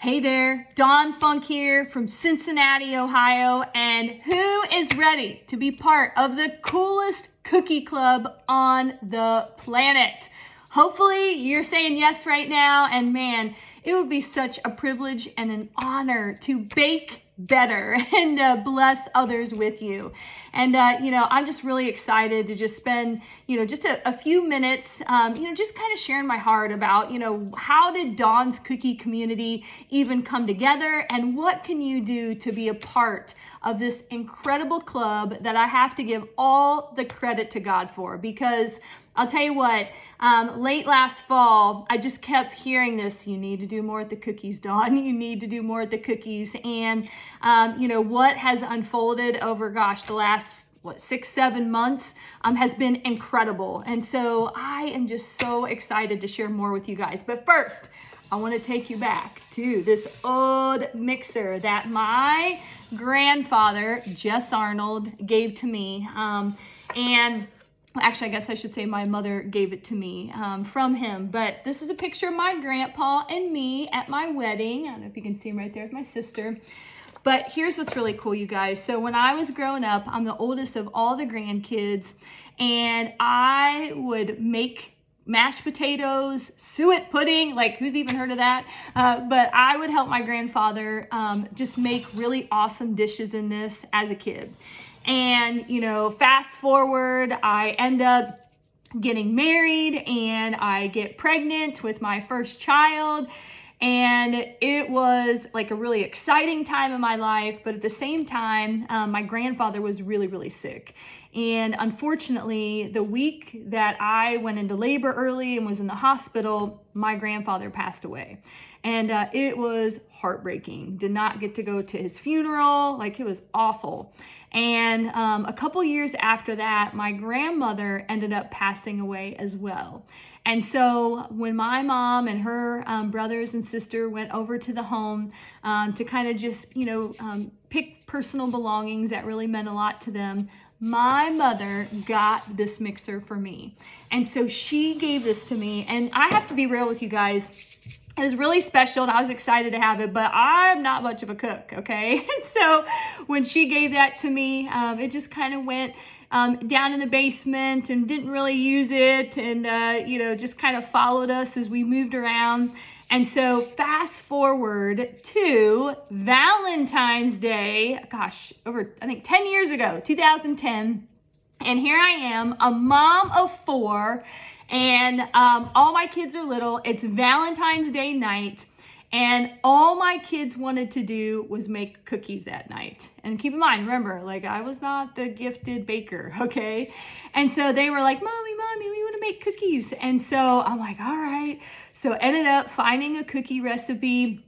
Hey there, Dawn Funk here from Cincinnati, Ohio, and who is ready to be part of the coolest cookie club on the planet? Hopefully you're saying yes right now, and man, it would be such a privilege and an honor to bake better and bless others with you. And, I'm just really excited to just spend, just a few minutes, just kind of sharing my heart about, how did Dawn's Cookie community even come together, and what can you do to be a part of this incredible club that I have to give all the credit to God for? Because I'll tell you what, late last fall, I just kept hearing this: you need to do more at the cookies, Dawn. You need to do more at the cookies. And, what has unfolded over, the last 6-7 months has been incredible. And so I am just so excited to share more with you guys. But first, I want to take you back to this old mixer that my grandfather, Jess Arnold, gave to me. Actually, I guess I should say my mother gave it to me from him. But this is a picture of my grandpa and me at my wedding. I don't know if you can see him right there with my sister. But here's what's really cool, you guys. So when I was growing up, I'm the oldest of all the grandkids, and I would make mashed potatoes, suet pudding, like who's even heard of that? But I would help my grandfather just make really awesome dishes in this as a kid. And, fast forward, I end up getting married and I get pregnant with my first child. And it was like a really exciting time in my life. But at the same time, my grandfather was really, really sick. And unfortunately, the week that I went into labor early and was in the hospital, my grandfather passed away. And it was heartbreaking. Did not get to go to his funeral. Like, it was awful. And a couple years after that, my grandmother ended up passing away as well. And so when my mom and her brothers and sister went over to the home to kind of just, pick personal belongings that really meant a lot to them, my mother got this mixer for me. And so she gave this to me. And I have to be real with you guys. It was really special and I was excited to have it, but I'm not much of a cook, okay? And so when she gave that to me, it just kind of went down in the basement and didn't really use it, and, just kind of followed us as we moved around. And so fast forward to Valentine's Day, over, I think 10 years ago, 2010. And here I am, a mom of 4, and all my kids are little. It's Valentine's Day night, and all my kids wanted to do was make cookies that night. And keep in mind, remember, I was not the gifted baker, okay? And so they were like, Mommy, we want to make cookies. And so I'm like, all right. So ended up finding a cookie recipe,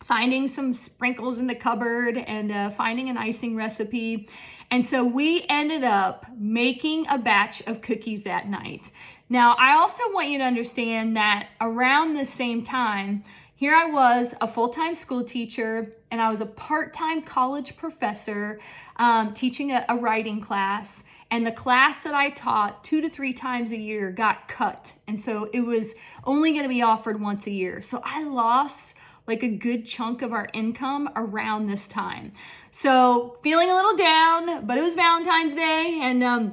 finding some sprinkles in the cupboard, and finding an icing recipe. And so we ended up making a batch of cookies that night. Now, I also want you to understand that around the same time, here I was, a full-time school teacher, and I was a part-time college professor teaching a writing class. And the class that I taught 2 to 3 times a year got cut. And so it was only going to be offered once a year. So I lost a good chunk of our income around this time. So feeling a little down, but it was Valentine's Day, and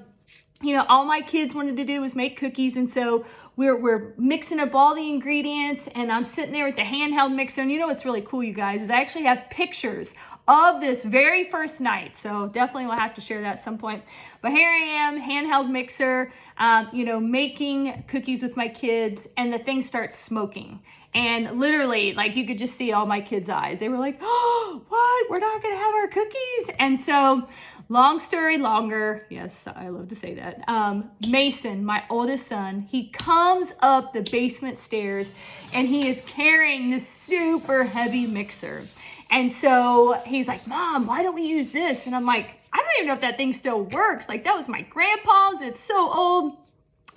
all my kids wanted to do was make cookies. And so we're mixing up all the ingredients, and I'm sitting there with the handheld mixer. And what's really cool, you guys, is I actually have pictures of this very first night. So definitely we'll have to share that at some point. But here I am, handheld mixer, making cookies with my kids, and the thing starts smoking. And literally, you could just see all my kids' eyes. They were like, oh, what? We're not going to have our cookies? And so, long story longer, yes, I love to say that, Mason, my oldest son, he comes up the basement stairs, and he is carrying this super heavy mixer. And so he's like, Mom, why don't we use this? And I'm like, I don't even know if that thing still works. That was my grandpa's. It's so old.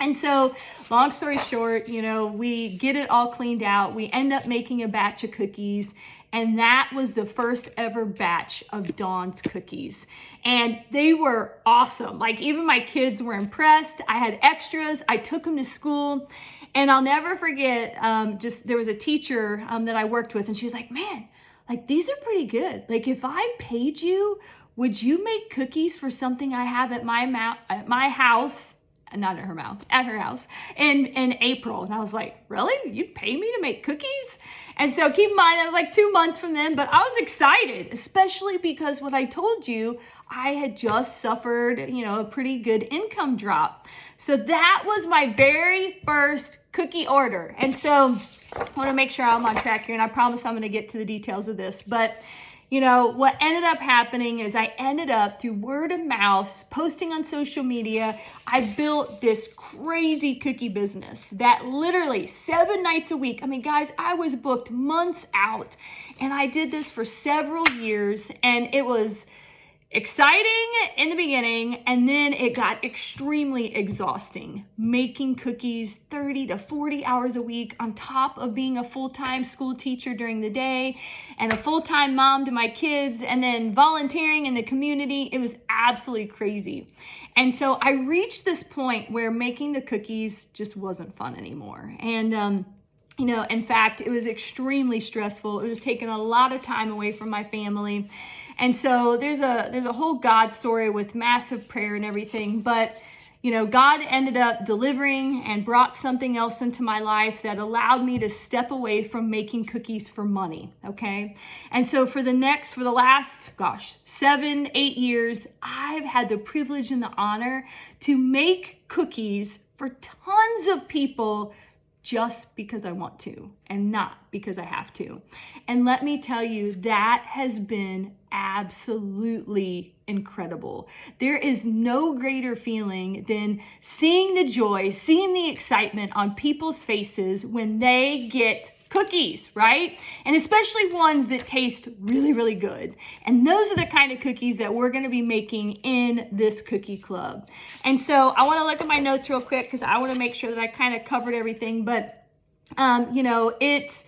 And so, long story short, we get it all cleaned out. We end up making a batch of cookies, and that was the first ever batch of Dawn's cookies. And they were awesome. Even my kids were impressed. I had extras. I took them to school. And I'll never forget, just there was a teacher that I worked with, and she was like, man, like these are pretty good. Like if I paid you, would you make cookies for something I have at my house? Not at her mouth, at her house in April. And I was like, really? You'd pay me to make cookies? And so keep in mind, that was like 2 months from then, but I was excited, especially because what I told you, I had just suffered, a pretty good income drop. So that was my very first cookie order. And so I want to make sure I'm on track here, and I promise I'm going to get to the details of this, but what ended up happening is I ended up, through word of mouth, posting on social media, I built this crazy cookie business that literally 7 nights a week, I mean, guys, I was booked months out, and I did this for several years, and it was exciting in the beginning, and then it got extremely exhausting, making cookies 30 to 40 hours a week on top of being a full-time school teacher during the day and a full-time mom to my kids, and then volunteering in the community. It was absolutely crazy. And so I reached this point where making the cookies just wasn't fun anymore. And in fact, it was extremely stressful. It was taking a lot of time away from my family. And so there's a whole God story with massive prayer and everything. But, God ended up delivering and brought something else into my life that allowed me to step away from making cookies for money. Okay. And so for the last, 7, 8 years, I've had the privilege and the honor to make cookies for tons of people just because I want to and not because I have to. And let me tell you, that has been absolutely incredible. There is no greater feeling than seeing the joy, seeing the excitement on people's faces when they get cookies, right? And especially ones that taste really, really good. And those are the kind of cookies that we're going to be making in this cookie club. And so I want to look at my notes real quick because I want to make sure that I kind of covered everything. But, it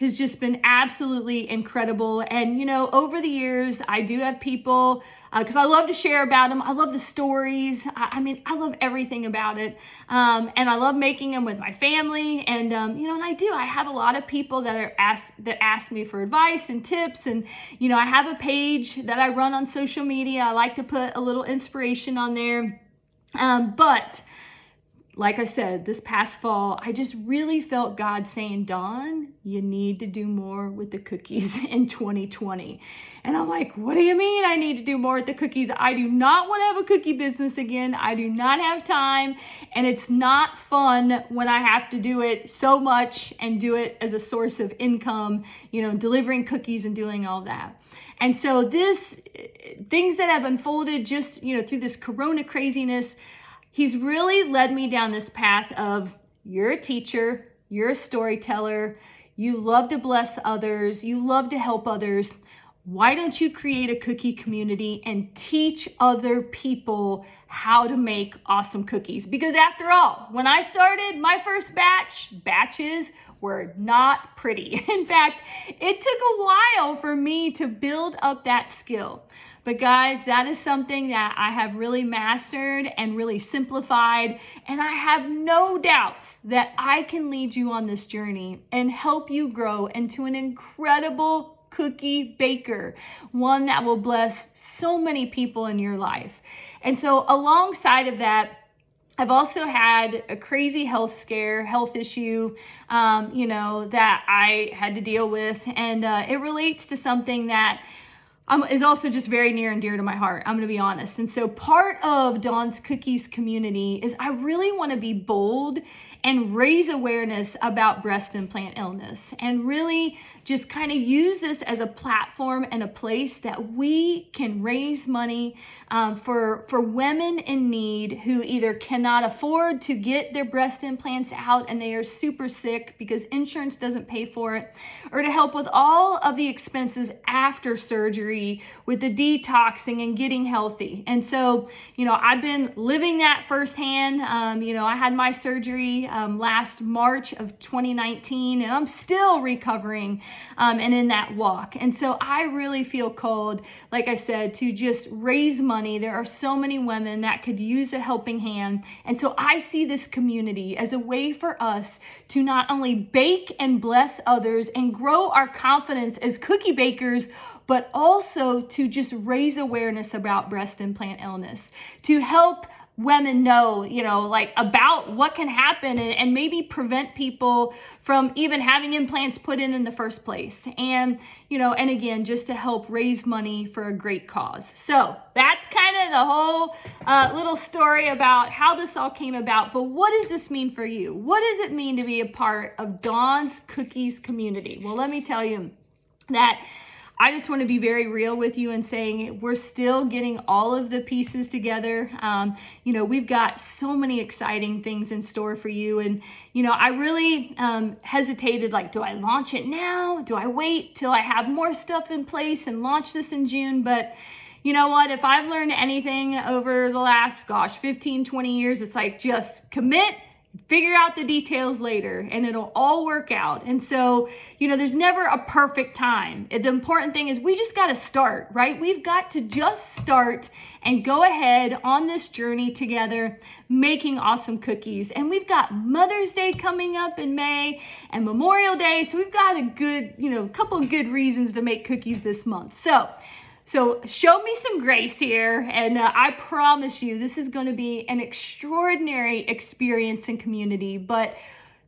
has just been absolutely incredible. And, over the years, I do have people, because I love to share about them. I love the stories. I love everything about it. And I love making them with my family. And, I have a lot of people that ask me for advice and tips. And, I have a page that I run on social media. I like to put a little inspiration on there. But like I said, this past fall, I just really felt God saying, Dawn, you need to do more with the cookies in 2020. And I'm like, what do you mean I need to do more with the cookies? I do not want to have a cookie business again. I do not have time. And it's not fun when I have to do it so much and do it as a source of income, delivering cookies and doing all that. And so things that have unfolded just, through this Corona craziness, He's really led me down this path of, you're a teacher, you're a storyteller, you love to bless others, you love to help others. Why don't you create a cookie community and teach other people how to make awesome cookies? Because after all, when I started my first batches were not pretty. In fact, it took a while for me to build up that skill. But guys, that is something that I have really mastered and really simplified. And I have no doubts that I can lead you on this journey and help you grow into an incredible cookie baker, one that will bless so many people in your life. And so alongside of that, I've also had a crazy health issue, that I had to deal with. And it relates to something that is also just very near and dear to my heart. I'm going to be honest. And so part of Dawn's Cookies community is I really want to be bold and raise awareness about breast implant illness and really just kind of use this as a platform and a place that we can raise money for women in need who either cannot afford to get their breast implants out and they are super sick because insurance doesn't pay for it, or to help with all of the expenses after surgery with the detoxing and getting healthy. And so, I've been living that firsthand. I had my surgery last March of 2019, and I'm still recovering and in that walk. And so I really feel called, like I said, to just raise money. There are so many women that could use a helping hand. And so I see this community as a way for us to not only bake and bless others and grow our confidence as cookie bakers, but also to just raise awareness about breast implant illness, to help women know, like about what can happen and maybe prevent people from even having implants put in the first place. And, and again, just to help raise money for a great cause. So that's kind of the whole little story about how this all came about. But what does this mean for you? What does it mean to be a part of Dawn's Cookies community? Well, let me tell you that I just want to be very real with you and saying we're still getting all of the pieces together. We've got so many exciting things in store for you. And, I really hesitated, like, do I launch it now? Do I wait till I have more stuff in place and launch this in June? But you know what? If I've learned anything over the last, 15, 20 years, it's like just commit, figure out the details later, and it'll all work out. And so, there's never a perfect time. The important thing is we just got to start, right? We've got to just start and go ahead on this journey together, making awesome cookies. And we've got Mother's Day coming up in May and Memorial Day. So we've got a couple of good reasons to make cookies this month. So show me some grace here, and I promise you this is going to be an extraordinary experience and community, but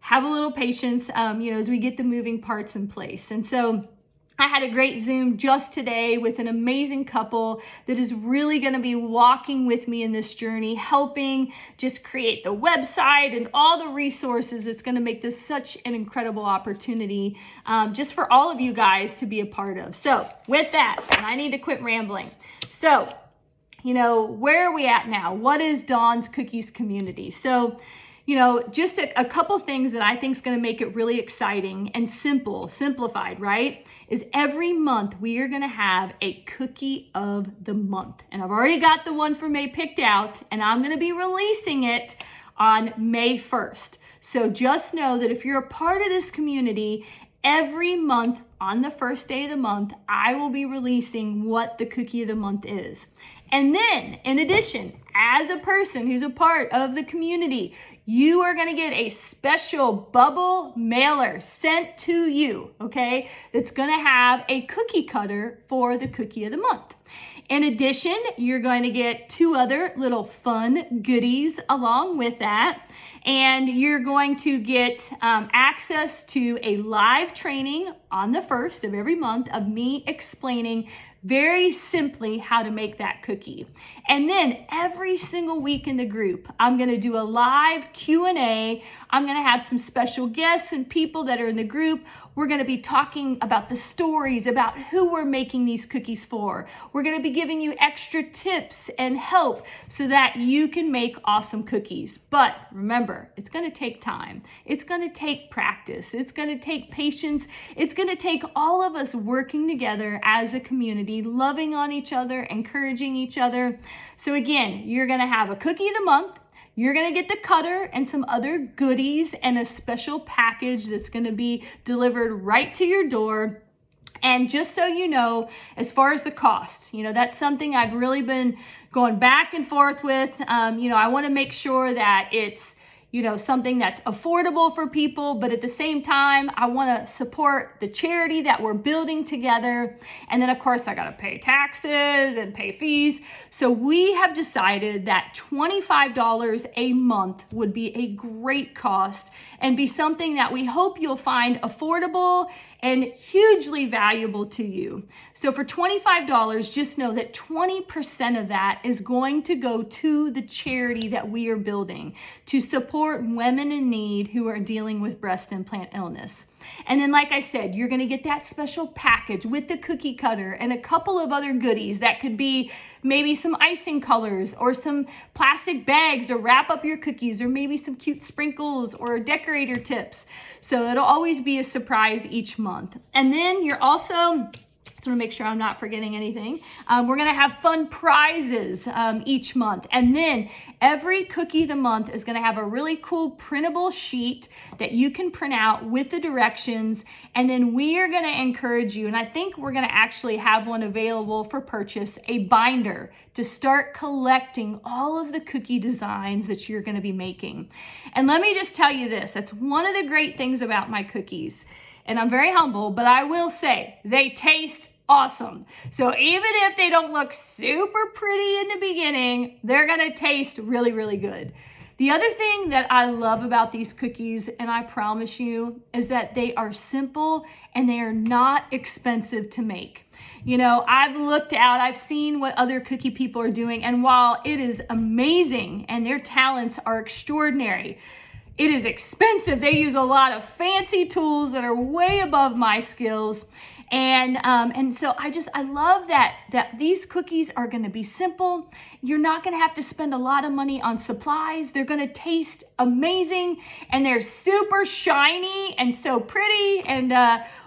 have a little patience, as we get the moving parts in place. And so I had a great Zoom just today with an amazing couple that is really going to be walking with me in this journey, helping just create the website and all the resources. It's going to make this such an incredible opportunity just for all of you guys to be a part of. So with that, and I need to quit rambling. So, where are we at now? What is Dawn's Cookies community? So, just a couple things that I think is going to make it really exciting and simplified, right? Is every month we are going to have a cookie of the month. And I've already got the one for May picked out, and I'm going to be releasing it on May 1st. So just know that if you're a part of this community, every month on the first day of the month, I will be releasing what the cookie of the month is. And then, in addition, as a person who's a part of the community, you are going to get a special bubble mailer sent to you, okay? That's going to have a cookie cutter for the cookie of the month. In addition, you're going to get 2 other little fun goodies along with that. And you're going to get access to a live training on the 1st of every month of me explaining very simply how to make that cookie. And then every single week in the group, I'm going to do a live Q&A. I'm going to have some special guests and people that are in the group. We're going to be talking about the stories, about who we're making these cookies for. We're going to be giving you extra tips and help so that you can make awesome cookies. But remember, it's going to take time. It's going to take practice. It's going to take patience. It's going to take all of us working together as a community, loving on each other, encouraging each other. So again, you're going to have a cookie of the month. You're going to get the cutter and some other goodies and a special package that's going to be delivered right to your door. And just so you know, as far as the cost, that's something I've really been going back and forth with. I want to make sure that it's something that's affordable for people, but at the same time, I want to support the charity that we're building together. And then of course I got to pay taxes and pay fees. So we have decided that $25 a month would be a great cost and be something that we hope you'll find affordable and hugely valuable to you. So for $25, just know that 20% of that is going to go to the charity that we are building to support women in need who are dealing with breast implant illness. And then, like I said, you're going to get that special package with the cookie cutter and a couple of other goodies that could be maybe some icing colors or some plastic bags to wrap up your cookies, or maybe some cute sprinkles or decorator tips. So it'll always be a surprise each month. And then you're also, it's Just want to make sure I'm not forgetting anything. We're going to have fun prizes each month. And then every cookie of the month is going to have a really cool printable sheet that you can print out with the directions. And then we are going to encourage you, and I think we're going to actually have one available for purchase, a binder to start collecting all of the cookie designs that you're going to be making. And let me just tell you this, that's one of the great things about my cookies. And I'm very humble, but I will say they taste awesome. So even if they don't look super pretty in the beginning, they're gonna taste really, really good. The other thing that I love about these cookies, and I promise you, is that they are simple and they are not expensive to make. You know, I've seen what other cookie people are doing, and while it is amazing and their talents are extraordinary, it is expensive. They use a lot of fancy tools that are way above my skills. And so I love that these cookies are going to be simple. You're not going to have to spend a lot of money on supplies. They're going to taste amazing, and they're super shiny and so pretty, and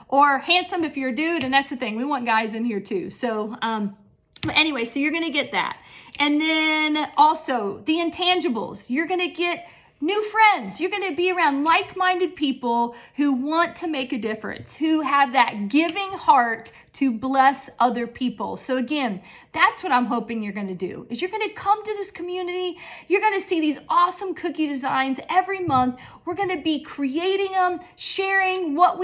or handsome if you're a dude. And that's the thing, we want guys in here too. So but anyway, so you're going to get that. And then also the intangibles. You're going to get new friends. You're going to be around like-minded people who want to make a difference, who have that giving heart to bless other people. So again, that's what I'm hoping you're going to do, is you're going to come to this community. You're going to see these awesome cookie designs every month. We're going to be creating them, sharing what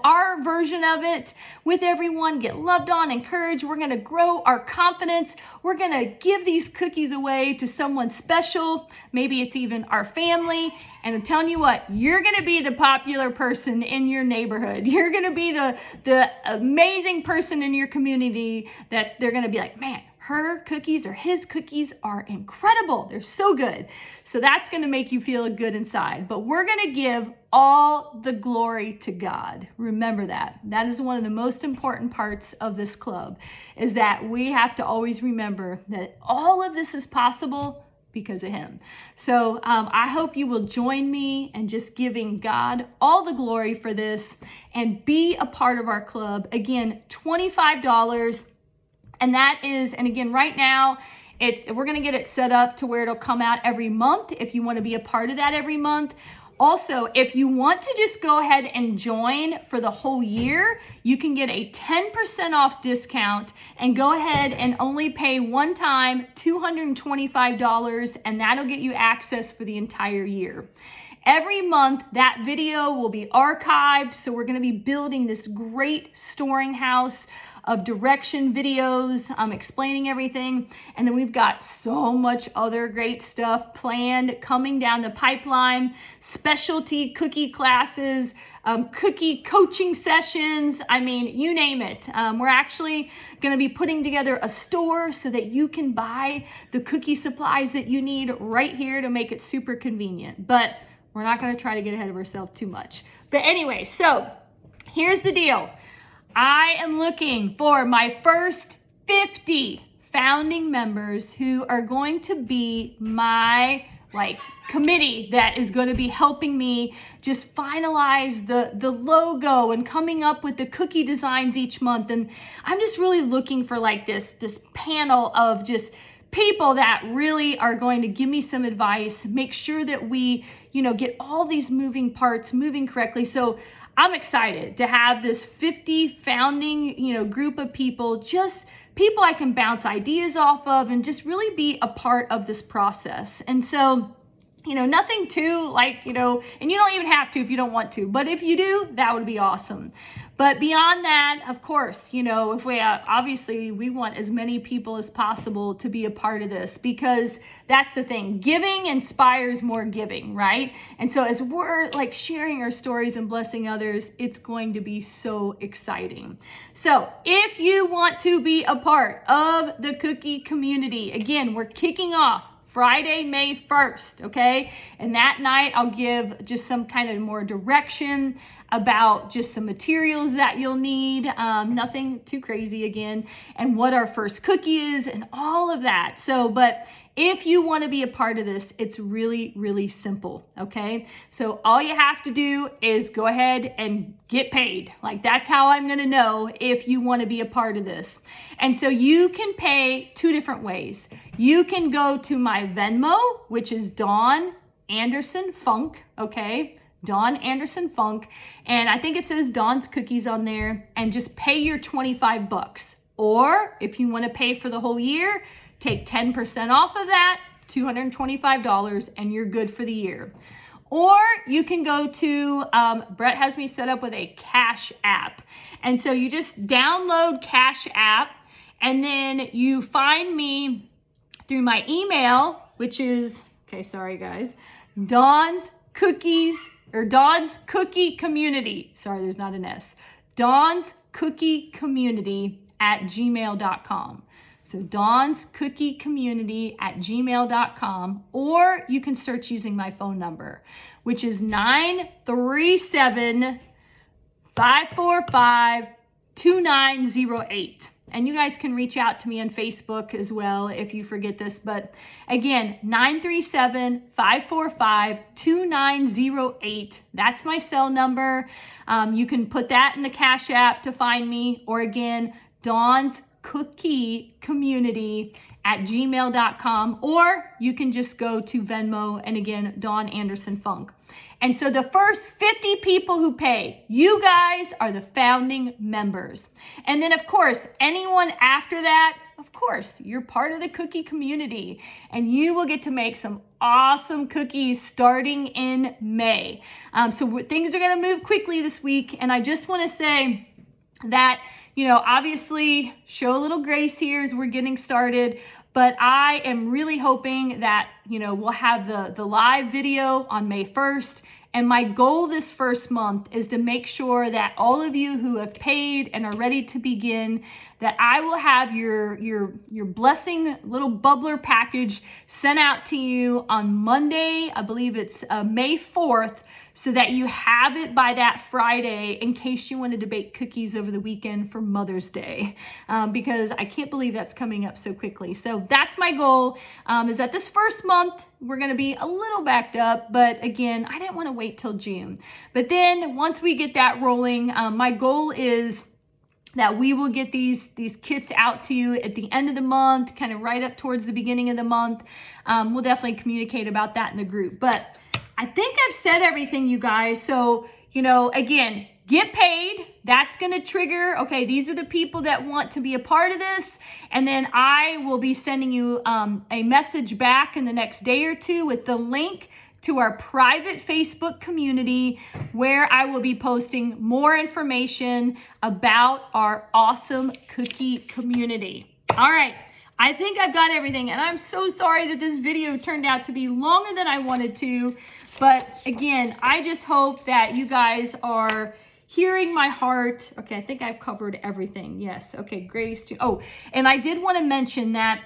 our version of it with everyone, get loved on, encouraged. We're going to grow our confidence. We're going to give these cookies away to someone special. Maybe it's even our family. And I'm telling you what, you're going to be the popular person in your neighborhood. You're going to be the amazing person in your community that they're going to be like, man, her cookies or his cookies are incredible. They're so good. So that's going to make you feel good inside. But we're going to give all the glory to God. Remember that. That is one of the most important parts of this club, is that we have to always remember that all of this is possible because of him. So I hope you will join me in just giving God all the glory for this and be a part of our club. Again, $25. And again, right now, we're going to get it set up to where it'll come out every month if you want to be a part of that every month. Also, if you want to just go ahead and join for the whole year, you can get a 10% off discount and go ahead and only pay one time $225, and that'll get you access for the entire year. Every month, that video will be archived, so we're going to be building this great storing house of direction videos, explaining everything. And then we've got so much other great stuff planned coming down the pipeline, specialty cookie classes, cookie coaching sessions. I mean, you name it. We're actually going to be putting together a store so that you can buy the cookie supplies that you need right here to make it super convenient. But we're not going to try to get ahead of ourselves too much. But anyway, so here's the deal. I am looking for my first 50 founding members who are going to be my committee that is going to be helping me just finalize the logo and coming up with the cookie designs each month. And I'm just really looking for this panel of just people that really are going to give me some advice, make sure that we, get all these moving parts moving correctly. So I'm excited to have this 50 founding, group of people, just people I can bounce ideas off of and just really be a part of this process. And so, nothing too and you don't even have to if you don't want to, but if you do, that would be awesome. But beyond that, of course, if we obviously we want as many people as possible to be a part of this, because that's the thing. Giving inspires more giving, right? And so as we're sharing our stories and blessing others, it's going to be so exciting. So if you want to be a part of the cookie community, again, we're kicking off Friday, May 1st, okay? And that night I'll give just some kind of more direction about just some materials that you'll need, nothing too crazy again, and what our first cookie is and all of that. So, but If you want to be a part of this, it's really, really simple, okay? So all you have to do is go ahead and get paid. Like, that's how I'm going to know if you want to be a part of this. And so you can pay two different ways. You can go to my Venmo, which is Dawn Anderson Funk, okay? Dawn Anderson Funk. And I think it says Dawn's Cookies on there, and just pay your $25. Or if you want to pay for the whole year, take 10% off of that, $225, and you're good for the year. Or you can go to, Brett has me set up with a Cash App. And so you just download Cash App, and then you find me through my email, which is, okay, sorry guys, Dawn's Cookie Community. Sorry, there's not an S. Dawn's Cookie Community at gmail.com. So Dawn's Cookie Community at gmail.com, or you can search using my phone number, which is 937-545-2908. And you guys can reach out to me on Facebook as well if you forget this. But again, 937-545-2908. That's my cell number. You can put that in the Cash App to find me. Or again, Dawn's Cookie Community at gmail.com. Or you can just go to Venmo, and again, Dawn Anderson Funk. And so the first 50 people who pay, you guys are the founding members. And then of course, anyone after that, of course, you're part of the cookie community, and you will get to make some awesome cookies starting in May. So things are gonna move quickly this week. And I just wanna say that, you know, obviously show a little grace here as we're getting started. But I am really hoping that, you know, we'll have the live video on May 1st. And my goal this first month is to make sure that all of you who have paid and are ready to begin, that I will have your blessing little bubbler package sent out to you on Monday. I believe it's May 4th, so that you have it by that Friday in case you wanted to bake cookies over the weekend for Mother's Day, because I can't believe that's coming up so quickly. So that's my goal, is that this first month we're going to be a little backed up, but again, I didn't want to wait till June. But then once we get that rolling, my goal is that we will get these kits out to you at the end of the month, kind of right up towards the beginning of the month. We'll definitely communicate about that in the group. But I think I've said everything, you guys. So, you know, again, get paid. That's going to trigger, okay, these are the people that want to be a part of this. And then I will be sending you a message back in the next day or two with the link to our private Facebook community, where I will be posting more information about our awesome cookie community. All right, I think I've got everything, and I'm so sorry that this video turned out to be longer than I wanted to. But again, I just hope that you guys are hearing my heart. Okay, I think I've covered everything. Yes, okay, Grady's too. Oh, and I did want to mention that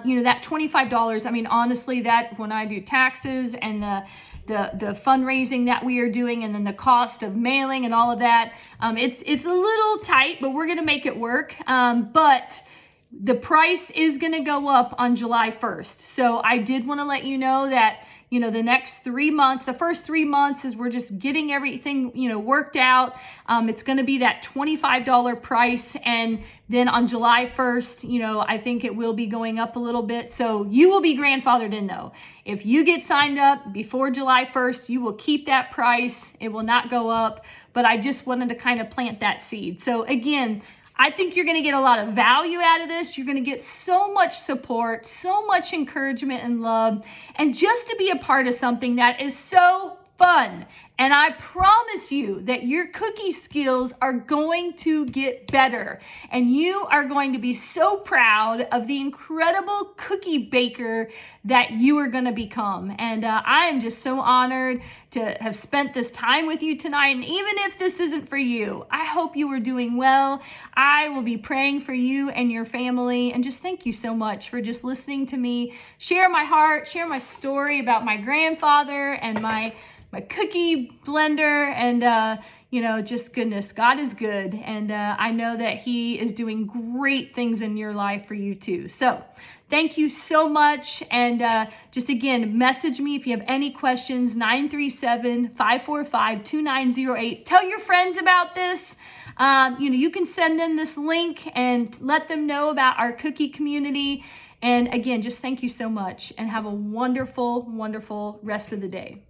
you know, that $25, I mean, honestly, that when I do taxes and the fundraising that we are doing, and then the cost of mailing and all of that, it's a little tight, but we're going to make it work. But the price is going to go up on July 1st. So I did want to let you know that, you know, the next 3 months, the first 3 months is we're just getting everything, you know, worked out. It's going to be that $25 price. And then on July 1st, you know, I think it will be going up a little bit. So you will be grandfathered in though. If you get signed up before July 1st, you will keep that price. It will not go up. But I just wanted to kind of plant that seed. So again, I think you're going to get a lot of value out of this. You're going to get so much support, so much encouragement and love, and just to be a part of something that is so fun. And I promise you that your cookie skills are going to get better, and you are going to be so proud of the incredible cookie baker that you are going to become. And I am just so honored to have spent this time with you tonight. And even if this isn't for you, I hope you are doing well. I will be praying for you and your family. And just thank you so much for just listening to me share my heart, share my story about my grandfather and my my cookie blender, and you know, just goodness, God is good. And I know that he is doing great things in your life for you too. So thank you so much. And just again, message me if you have any questions, 937-545-2908. Tell your friends about this. You know, you can send them this link and let them know about our cookie community. And again, just thank you so much and have a wonderful, wonderful rest of the day.